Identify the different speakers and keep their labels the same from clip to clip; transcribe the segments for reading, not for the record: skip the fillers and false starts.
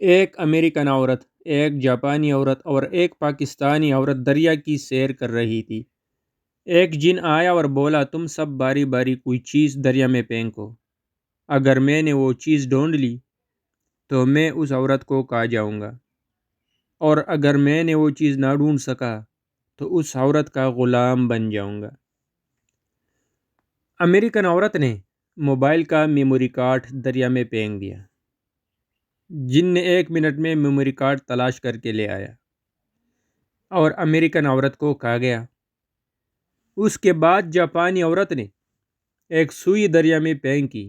Speaker 1: ایک امریکن عورت، ایک جاپانی عورت اور ایک پاکستانی عورت دریا کی سیر کر رہی تھی۔ ایک جن آیا اور بولا، تم سب باری باری کوئی چیز دریا میں پھینکو۔ اگر میں نے وہ چیز ڈھونڈ لی تو میں اس عورت کو کھا جاؤں گا، اور اگر میں نے وہ چیز نہ ڈھونڈ سکا تو اس عورت کا غلام بن جاؤں گا۔ امریکن عورت نے موبائل کا میموری کارڈ دریا میں پھینک دیا۔ جن نے 1 منٹ میں میموری کارڈ تلاش کر کے لے آیا اور امریکن عورت کو کھا گیا۔ اس کے بعد جاپانی عورت نے ایک سوئی دریا میں پھینکی۔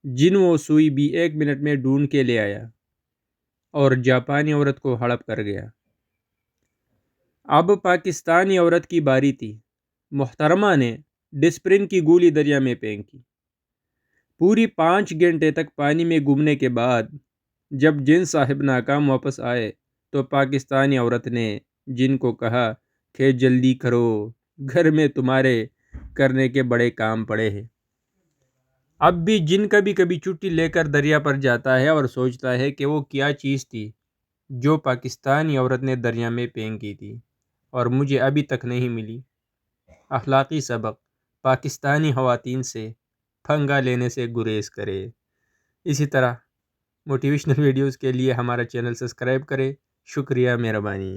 Speaker 1: جن وہ سوئی بھی 1 منٹ میں ڈھونڈ کے لے آیا اور جاپانی عورت کو ہڑپ کر گیا۔ اب پاکستانی عورت کی باری تھی۔ محترمہ نے ڈسپرن کی گولی دریا میں پھینکی۔ پوری 5 گھنٹے تک پانی میں گھومنے کے بعد جب جن صاحب ناکام واپس آئے تو پاکستانی عورت نے جن کو کہا کہ جلدی کرو، گھر میں تمہارے کرنے کے بڑے کام پڑے ہیں۔ اب بھی جن کبھی کبھی چھٹی لے کر دریا پر جاتا ہے اور سوچتا ہے کہ وہ کیا چیز تھی جو پاکستانی عورت نے دریا میں پھینکی تھی اور مجھے ابھی تک نہیں ملی۔ اخلاقی سبق: پاکستانی خواتین سے پھنگا لینے سے گریز کرے۔ اسی طرح موٹیویشنل ویڈیوز کے لیے ہمارا چینل سبسکرائب کریں۔ شکریہ، مہربانی۔